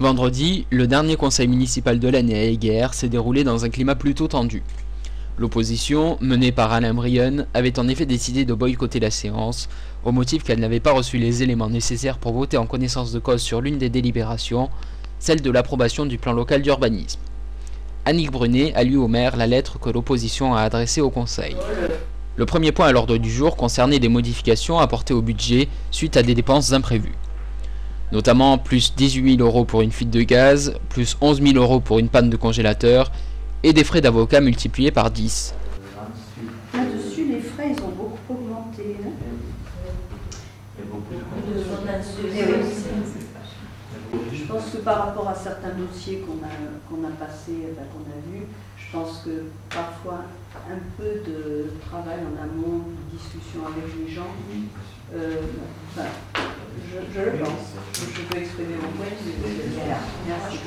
Vendredi, le dernier conseil municipal de l'année à Eyguères s'est déroulé dans un climat plutôt tendu. L'opposition, menée par Alain Brionne, avait en effet décidé de boycotter la séance, au motif qu'elle n'avait pas reçu les éléments nécessaires pour voter en connaissance de cause sur l'une des délibérations, celle de l'approbation du plan local d'urbanisme. Annick Brunet a lu au maire la lettre que l'opposition a adressée au conseil. Le premier point à l'ordre du jour concernait des modifications apportées au budget suite à des dépenses imprévues. Notamment plus 18 000 € pour une fuite de gaz, plus 11 000 € pour une panne de congélateur et des frais d'avocat multipliés par 10. Là-dessus, les frais, ils ont beaucoup augmenté. Hein, je pense que par rapport à certains dossiers qu'on a passés, qu'on a vus, je pense que parfois un peu de travail en amont, de discussion avec les gens, je le pense. Je peux exprimer mon point de vue. Merci.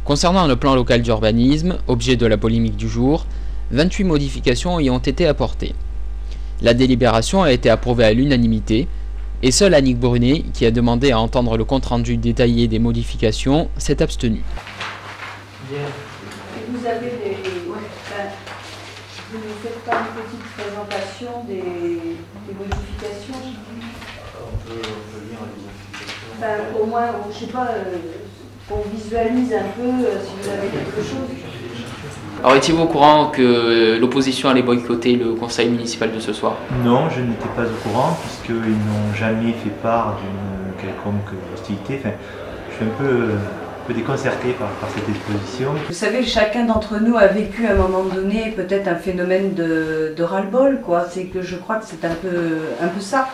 Concernant le plan local d'urbanisme, objet de la polémique du jour, 28 modifications y ont été apportées. La délibération a été approuvée à l'unanimité, et seule Annick Brunet, qui a demandé à entendre le compte-rendu détaillé des modifications, s'est abstenue. Et vous avez des... vous ne faites pas une petite présentation des modifications? On peut lire les modifications. Au moins, je ne sais pas, qu'on visualise un peu si vous avez quelque chose. Alors, étiez-vous au courant que l'opposition allait boycotter le conseil municipal de ce soir? Non, je n'étais pas au courant, puisqu'ils n'ont jamais fait part d'une quelconque hostilité. Enfin, je suis un peu déconcerté par cette exposition. Vous savez, chacun d'entre nous a vécu à un moment donné peut-être un phénomène de ras-le-bol, quoi. C'est que je crois que c'est un peu ça.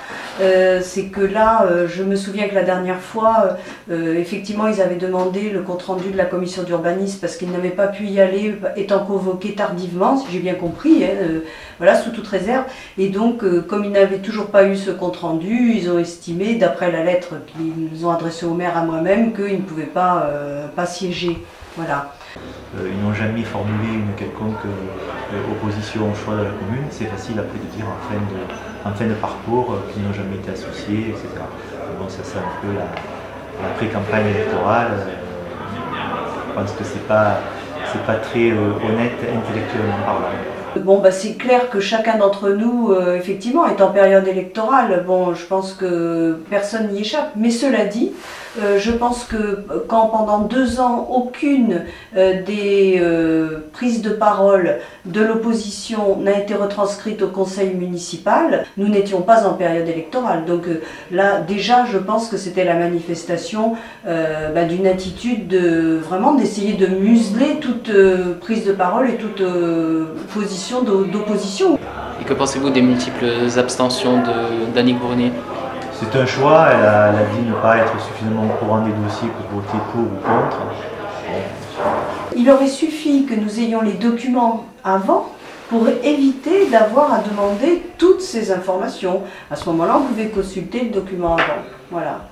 C'est que là, je me souviens que la dernière fois, effectivement, ils avaient demandé le compte-rendu de la commission d'urbanisme parce qu'ils n'avaient pas pu y aller, étant convoqués tardivement, si j'ai bien compris, voilà, sous toute réserve. Et donc, comme ils n'avaient toujours pas eu ce compte-rendu, ils ont estimé, d'après la lettre qu'ils nous ont adressée au maire à moi-même, qu'ils ne pouvaient pas siéger. Voilà. Ils n'ont jamais formulé une quelconque opposition au choix de la commune. C'est facile après de dire en fin de parcours qu'ils n'ont jamais été associés, etc. Bon, ça c'est un peu la pré-campagne électorale. Je pense que c'est pas très honnête intellectuellement parlant. Bon, c'est clair que chacun d'entre nous, effectivement, est en période électorale. Bon, je pense que personne n'y échappe. Mais cela dit, je pense que quand pendant 2 ans, aucune des prises de parole de l'opposition n'a été retranscrite au conseil municipal, nous n'étions pas en période électorale. Donc là, déjà, je pense que c'était la manifestation d'une attitude vraiment d'essayer de museler toute prise de parole et toute position d'opposition. Et que pensez-vous des multiples abstentions d'Annick Brunet? C'est un choix, elle a dit ne pas être suffisamment au courant des dossiers pour voter pour ou contre. Il aurait suffi que nous ayons les documents avant pour éviter d'avoir à demander toutes ces informations. À ce moment-là, on pouvait consulter le document avant. Voilà.